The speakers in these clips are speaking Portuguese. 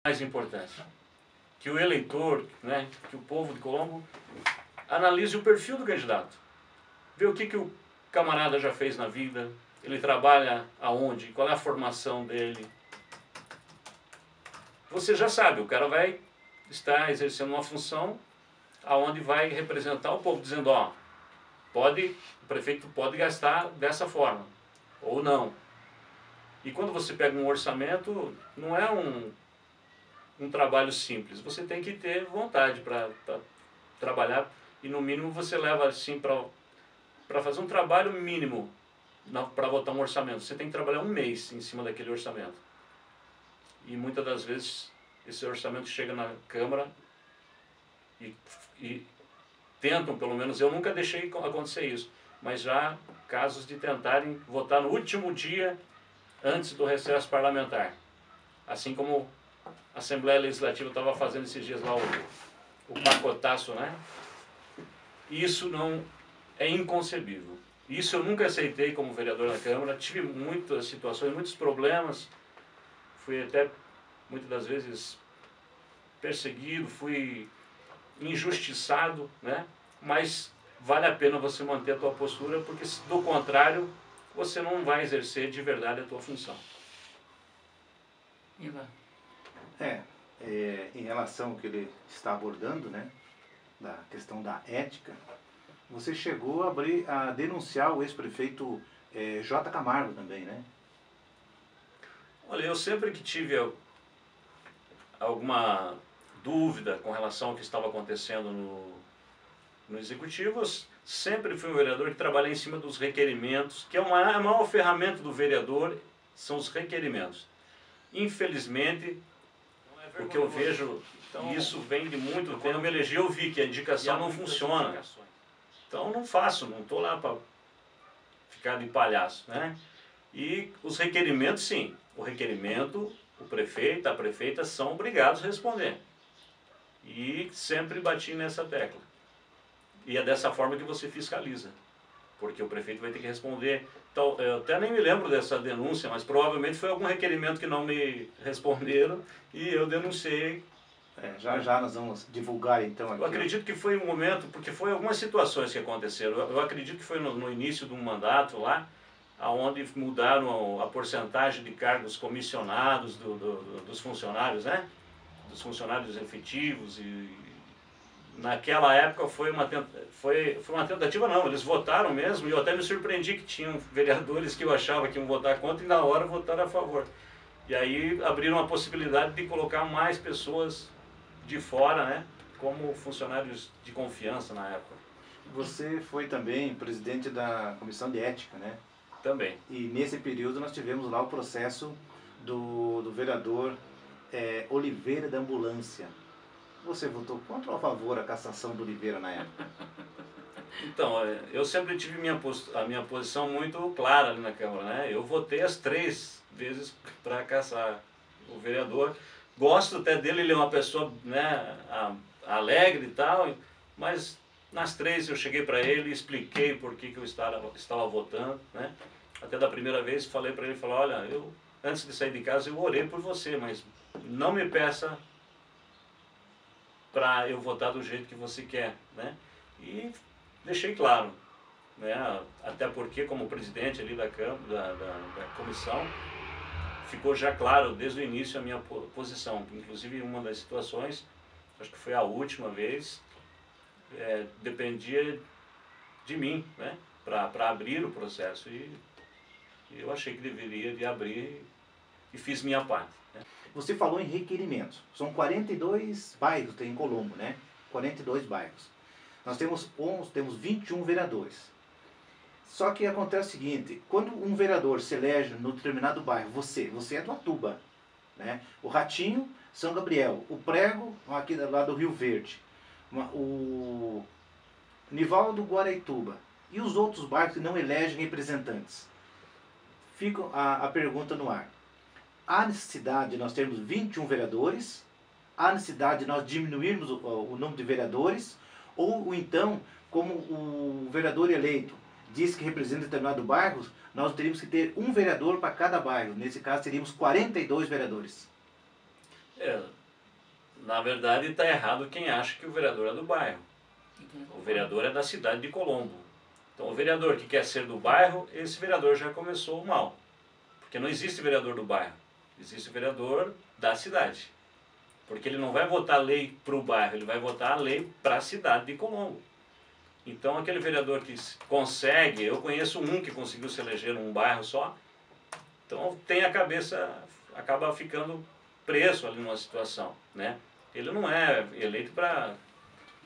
mais importante, que o eleitor, né, que o povo de Colombo analise o perfil do candidato, vê o que o camarada já fez na vida, ele trabalha aonde, qual é a formação dele. Você já sabe, o cara vai estar exercendo uma função aonde vai representar o povo, dizendo, ó, o prefeito pode gastar dessa forma, ou não. E quando você pega um orçamento, não é um trabalho simples, você tem que ter vontade para trabalhar, e no mínimo você leva assim para fazer um trabalho mínimo, para votar um orçamento, você tem que trabalhar um mês em cima daquele orçamento. E muitas das vezes esse orçamento chega na Câmara e tentam, pelo menos, eu nunca deixei acontecer isso, mas já casos de tentarem votar no último dia antes do recesso parlamentar. Assim como a Assembleia Legislativa estava fazendo esses dias lá o pacotaço, né? Isso não é inconcebível. Isso eu nunca aceitei como vereador na Câmara, tive muitas situações, muitos problemas, fui até muitas das vezes perseguido, fui injustiçado, né? Mas vale a pena você manter a tua postura, porque do contrário, você não vai exercer de verdade a tua função. Ivan. Em relação ao que ele está abordando, né, da questão da ética, você chegou a denunciar o ex-prefeito J. Camargo também, né? Olha, eu sempre que tive alguma dúvida com relação ao que estava acontecendo no Executivo, sempre fui um vereador que trabalha em cima dos requerimentos, que é a maior ferramenta do vereador, são os requerimentos. Infelizmente, o que eu vejo, isso vem de muito tempo, eu me elegi, eu vi que a indicação não funciona. Então não faço, não estou lá para ficar de palhaço, né? E os requerimentos, sim, o requerimento, o prefeito, a prefeita são obrigados a responder. E sempre bati nessa tecla. E é dessa forma que você fiscaliza, porque o prefeito vai ter que responder. Então, eu até nem me lembro dessa denúncia, mas provavelmente foi algum requerimento que não me responderam e eu denunciei. Já nós vamos divulgar então aqui. Eu acredito que foi um momento, porque foi algumas situações que aconteceram. Eu acredito que foi no início de um mandato lá, onde mudaram a porcentagem de cargos comissionados dos funcionários, né? Dos funcionários efetivos, e naquela época foi uma tentativa, não, eles votaram mesmo, e eu até me surpreendi que tinham vereadores que eu achava que iam votar contra e na hora votaram a favor. E aí abriram a possibilidade de colocar mais pessoas de fora, né, como funcionários de confiança na época. Você foi também presidente da Comissão de Ética, né? Também. E nesse período nós tivemos lá o processo do vereador Oliveira da Ambulância. Você votou contra ou a favor a cassação do Oliveira na época? Então, eu sempre tive a minha posição muito clara ali na Câmara, né? Eu votei as 3 vezes para cassar o vereador. Gosto até dele, ele é uma pessoa, né, alegre e tal, mas nas 3 eu cheguei para ele e expliquei por que eu estava votando, né? Até da primeira vez falei para ele, olha, antes de sair de casa eu orei por você, mas não me peça para eu votar do jeito que você quer, né? E deixei claro, né? Até porque como presidente ali da comissão, ficou já claro desde o início a minha posição. Inclusive, uma das situações, acho que foi a última vez, dependia de mim, né, para abrir o processo. E eu achei que deveria de abrir e fiz minha parte, né. Você falou em requerimentos. São 42 bairros tem em Colombo, né? 42 bairros. Nós temos 21 vereadores. Só que acontece o seguinte, quando um vereador se elege no determinado bairro, você é do Atuba, né? O Ratinho, São Gabriel, o Prego, aqui lá do Rio Verde, o Nivaldo, Guaraituba, e os outros bairros que não elegem representantes. Fica a pergunta no ar. Há necessidade de nós termos 21 vereadores? Há necessidade de nós diminuirmos o número de vereadores? Ou então, como o vereador eleito diz que representa determinado bairro, nós teríamos que ter um vereador para cada bairro. Nesse caso, teríamos 42 vereadores. É, na verdade está errado quem acha que o vereador é do bairro. O vereador é da cidade de Colombo. Então o vereador que quer ser do bairro, esse vereador já começou mal. Porque não existe vereador do bairro, existe vereador da cidade. Porque ele não vai votar lei para o bairro, ele vai votar a lei para a cidade de Colombo. Então aquele vereador que consegue, eu conheço um que conseguiu se eleger num bairro só, então tem a cabeça, acaba ficando preso ali numa situação, né? Ele não é eleito para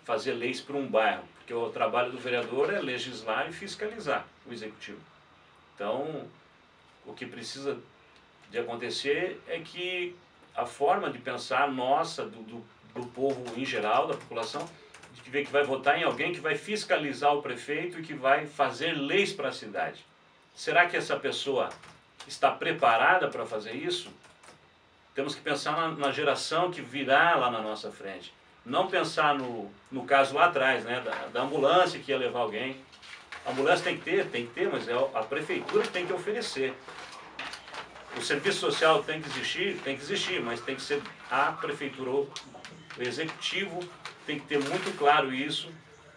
fazer leis para um bairro, porque o trabalho do vereador é legislar e fiscalizar o executivo. Então, o que precisa de acontecer é que a forma de pensar nossa, do povo em geral, da população, de que vê que vai votar em alguém que vai fiscalizar o prefeito e que vai fazer leis para a cidade. Será que essa pessoa está preparada para fazer isso? Temos que pensar na geração que virá lá na nossa frente. Não pensar no caso lá atrás, né, da ambulância que ia levar alguém. A ambulância tem que ter, mas é a prefeitura que tem que oferecer. O serviço social tem que existir, mas tem que ser a prefeitura, o executivo tem que ter muito claro isso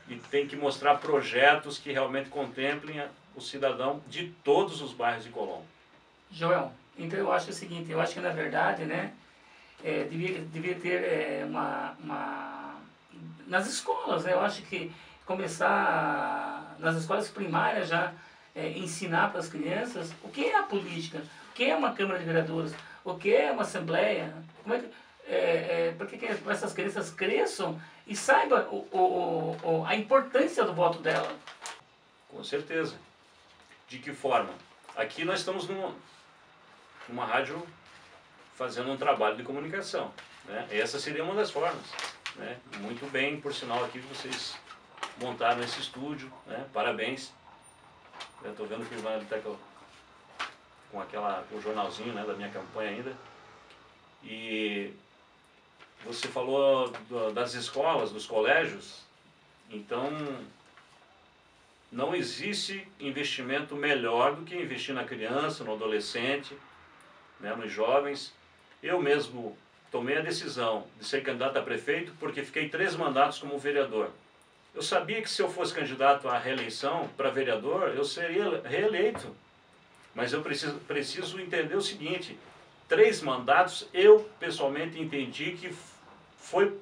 e tem que mostrar projetos que realmente contemplem o cidadão de todos os bairros de Colombo. Joel, então eu acho o seguinte, eu acho que na verdade, né, devia ter nas escolas, né, eu acho que começar nas escolas primárias já ensinar para as crianças o que é a política, o que é uma Câmara de Vereadores, o que é uma Assembleia, como é que, para que essas crianças cresçam e saibam a importância do voto dela. Com certeza. De que forma? Aqui nós estamos numa rádio fazendo um trabalho de comunicação, né? Essa seria uma das formas, né? Muito bem, por sinal, aqui vocês montaram esse estúdio, né? Parabéns. Eu estou vendo que o Ivan está com o jornalzinho, né, da minha campanha ainda. E você falou das escolas, dos colégios. Então, não existe investimento melhor do que investir na criança, no adolescente, né, nos jovens. Eu mesmo tomei a decisão de ser candidato a prefeito porque fiquei 3 mandatos como vereador. Eu sabia que se eu fosse candidato à reeleição para vereador, eu seria reeleito. Mas eu preciso entender o seguinte, 3 mandatos eu pessoalmente entendi que foi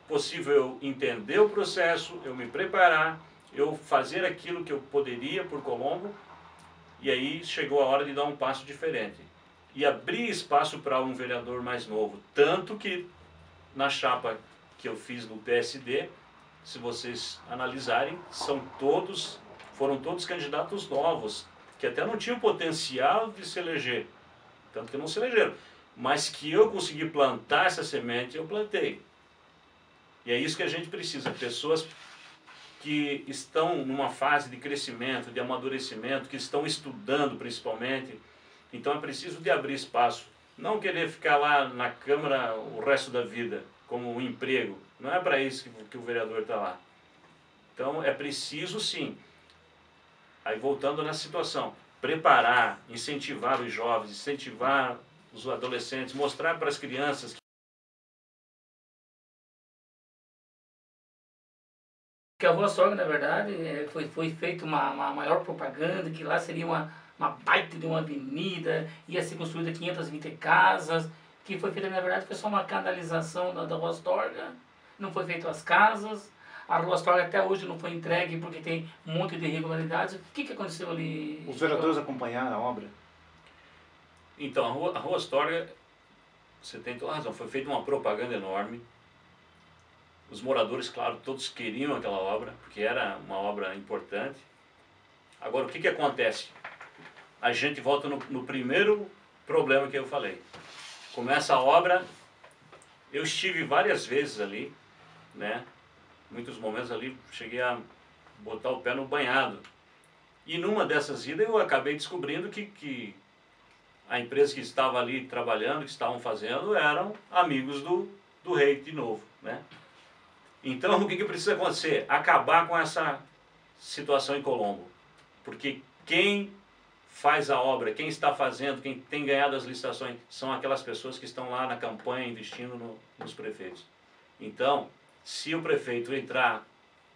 possível eu entender o processo, eu me preparar, eu fazer aquilo que eu poderia por Colombo, e aí chegou a hora de dar um passo diferente. E abrir espaço para um vereador mais novo. Tanto que na chapa que eu fiz no PSD, se vocês analisarem, foram todos candidatos novos, que até não tinham potencial de se eleger, tanto que não se elegeram, mas que eu consegui plantar essa semente, eu plantei. E é isso que a gente precisa, pessoas que estão numa fase de crescimento, de amadurecimento, que estão estudando principalmente. Então é preciso de abrir espaço, não querer ficar lá na Câmara o resto da vida, como um emprego. Não é para isso que o vereador está lá. Então é preciso sim, aí voltando nessa situação, preparar, incentivar os jovens, incentivar os adolescentes, mostrar para as crianças Que a Rua Sorga, na verdade, foi feita uma maior propaganda, que lá seria uma baita de uma avenida, ia ser construída 520 casas, que foi feita, na verdade, foi só uma canalização da Rua Astorga, não foi feito as casas, a Rua Astorga até hoje não foi entregue porque tem um monte de irregularidades. O que aconteceu ali? Os vereadores acompanharam a obra? Então, a Rua Astorga, você tem toda a razão, foi feita uma propaganda enorme. Os moradores, claro, todos queriam aquela obra, porque era uma obra importante. Agora, o que acontece? A gente volta no primeiro problema que eu falei. Começa a obra, eu estive várias vezes ali, né? Muitos momentos ali, cheguei a botar o pé no banhado. E numa dessas idas eu acabei descobrindo que a empresa que estava ali trabalhando, que estavam fazendo, eram amigos do rei de novo, né? Então, o que precisa acontecer? Acabar com essa situação em Colombo. Porque quem faz a obra, quem está fazendo, quem tem ganhado as licitações, são aquelas pessoas que estão lá na campanha investindo nos prefeitos. Então, se o prefeito entrar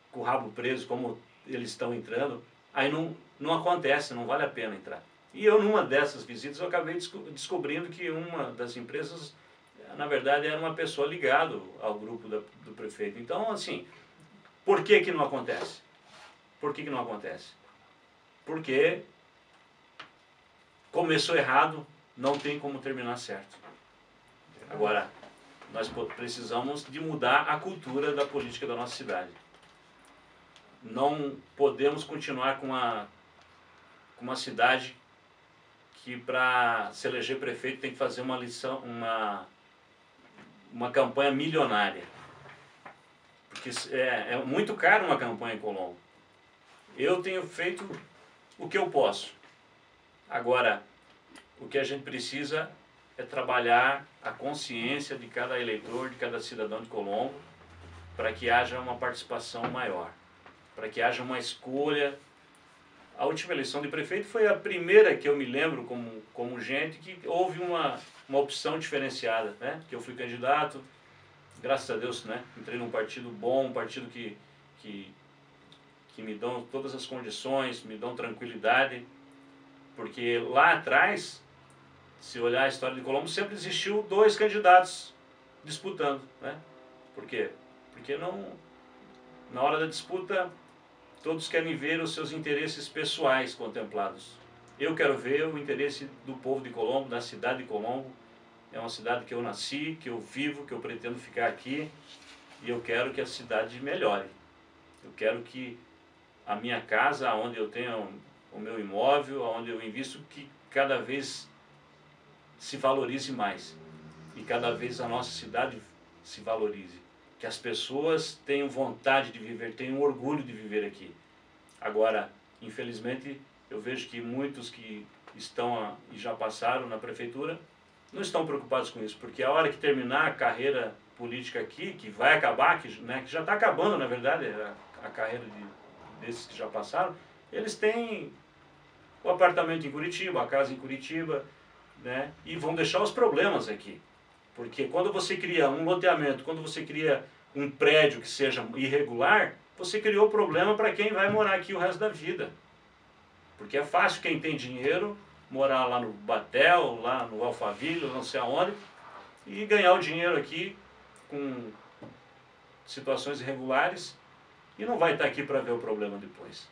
com o rabo preso, como eles estão entrando, aí não acontece, não vale a pena entrar. E eu, numa dessas visitas, eu acabei descobrindo que uma das empresas, na verdade, era uma pessoa ligada ao grupo do prefeito. Então, assim, por que que não acontece? Por que que não acontece? Porque começou errado, não tem como terminar certo. Agora, nós precisamos de mudar a cultura da política da nossa cidade. Não podemos continuar com uma cidade que, para se eleger prefeito, tem que fazer uma campanha milionária. Porque é muito caro uma campanha em Colombo. Eu tenho feito o que eu posso. Agora, o que a gente precisa é trabalhar a consciência de cada eleitor, de cada cidadão de Colombo, para que haja uma participação maior, para que haja uma escolha. A última eleição de prefeito foi a primeira que eu me lembro como gente que houve uma opção diferenciada, né? Que eu fui candidato, graças a Deus, né? Entrei num partido bom, um partido que me dão todas as condições, me dão tranquilidade, porque lá atrás, se olhar a história de Colombo, sempre existiu 2 candidatos disputando, né? Por quê? Porque na hora da disputa, todos querem ver os seus interesses pessoais contemplados. Eu quero ver o interesse do povo de Colombo, da cidade de Colombo. É uma cidade que eu nasci, que eu vivo, que eu pretendo ficar aqui, e eu quero que a cidade melhore. Eu quero que a minha casa, onde eu tenho o meu imóvel, onde eu invisto, que cada vez se valorize mais. E cada vez a nossa cidade se valorize. Que as pessoas tenham vontade de viver, tenham orgulho de viver aqui. Agora, infelizmente, eu vejo que muitos que estão e já passaram na prefeitura não estão preocupados com isso, porque a hora que terminar a carreira política aqui, que vai acabar, que já está acabando, na verdade, a carreira desses que já passaram, eles têm o apartamento em Curitiba, a casa em Curitiba, né? E vão deixar os problemas aqui. Porque quando você cria um loteamento, quando você cria um prédio que seja irregular, você criou problema para quem vai morar aqui o resto da vida. Porque é fácil quem tem dinheiro morar lá no Batel, lá no Alphaville, não sei aonde, e ganhar o dinheiro aqui com situações irregulares e não vai estar aqui para ver o problema depois.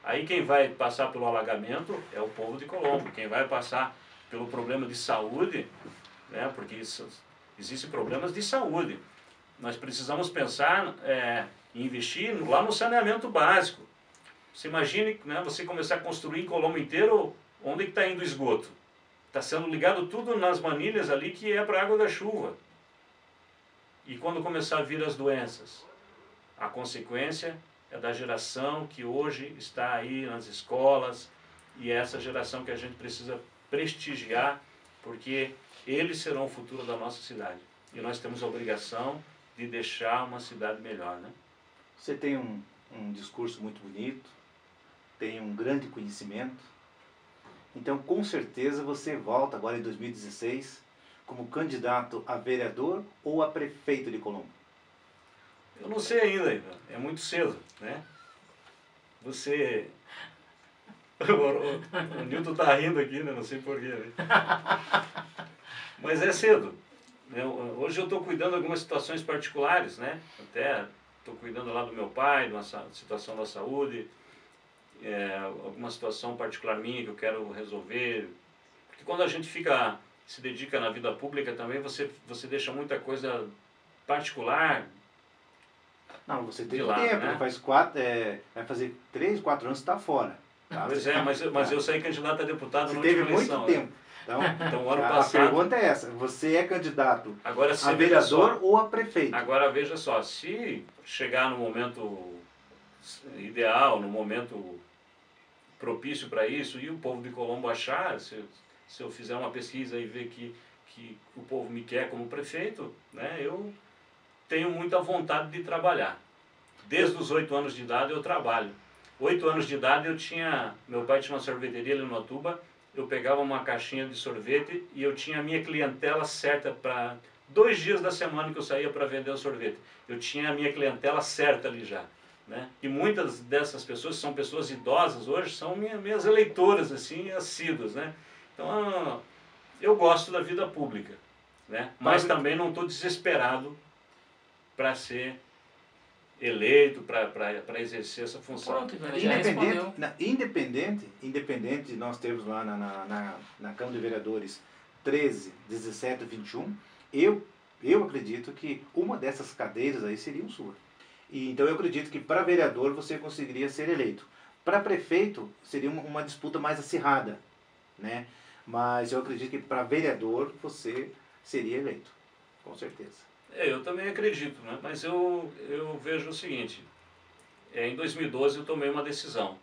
Aí quem vai passar pelo alagamento é o povo de Colombo, quem vai passar pelo problema de saúde, né, porque existem problemas de saúde. Nós precisamos pensar em investir lá no saneamento básico. Você imagine, né, você começar a construir em Colombo inteiro, onde está indo o esgoto? Está sendo ligado tudo nas manilhas ali que é para a água da chuva. E quando começar a vir as doenças? A consequência é da geração que hoje está aí nas escolas, e é essa geração que a gente precisa prestigiar, porque eles serão o futuro da nossa cidade. E nós temos a obrigação de deixar uma cidade melhor, né? Você tem um discurso muito bonito, tem um grande conhecimento, então com certeza você volta agora em 2016 como candidato a vereador ou a prefeito de Colombo. Eu não sei ainda, é muito cedo, né? Você... O Nilton está rindo aqui, né? Não sei porquê, né? Mas é cedo. Hoje eu estou cuidando de algumas situações particulares, né? Até estou cuidando lá do meu pai, de uma situação da saúde, alguma situação particular minha que eu quero resolver. Porque quando a gente se dedica na vida pública também, você deixa muita coisa particular. Não, você tem lado, tempo, né? Vai fazer 3, 4 anos que está fora. Tá? Pois é, mas eu saí candidato a deputado você na teve última muito eleição. tempo. Então, ano A passado... pergunta é essa, você é candidato Agora, a vereador ou a prefeito? Agora veja só, se chegar no momento ideal, no momento propício para isso, e o povo de Colombo achar, se eu fizer uma pesquisa e ver que o povo me quer como prefeito, né, eu tenho muita vontade de trabalhar. Desde os 8 anos de idade eu trabalho. 8 anos de idade meu pai tinha uma sorveteria ali no Atuba, eu pegava uma caixinha de sorvete e eu tinha a minha clientela certa para 2 dias da semana que eu saía para vender o sorvete. Eu tinha a minha clientela certa ali já. Né? E muitas dessas pessoas, que são pessoas idosas hoje, são minhas eleitoras, assim, assíduas, né? Então, eu gosto da vida pública, né? Mas também não estou desesperado para ser eleito, para exercer essa função. Pronto, já respondeu. Independente, nós temos lá na Câmara de Vereadores 13, 17, 21, eu acredito que uma dessas cadeiras aí seria sua. Então eu acredito que para vereador você conseguiria ser eleito. Para prefeito seria uma disputa mais acirrada, né? Mas eu acredito que para vereador você seria eleito, com certeza. Eu também acredito, né? Mas eu vejo o seguinte, em 2012 eu tomei uma decisão,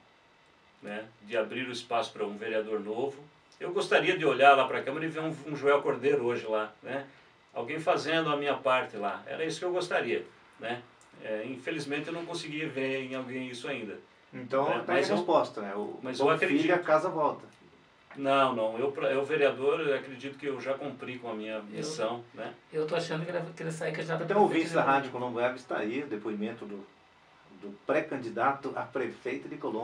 né? De abrir o espaço para um vereador novo. Eu gostaria de olhar lá para a Câmara e ver um Joel Cordeiro hoje lá, né? Alguém fazendo a minha parte lá, era isso que eu gostaria, né? Infelizmente eu não consegui ver em alguém isso ainda. Então tá aí a resposta, né? Mas eu acredito. Filho, a casa volta. Não, eu vereador, eu acredito que eu já cumpri com a minha missão, né? Eu tô achando que ele sai candidato a Então o ouvinte da Rádio Colombo Web está aí, o depoimento do pré-candidato a prefeito de Colombo.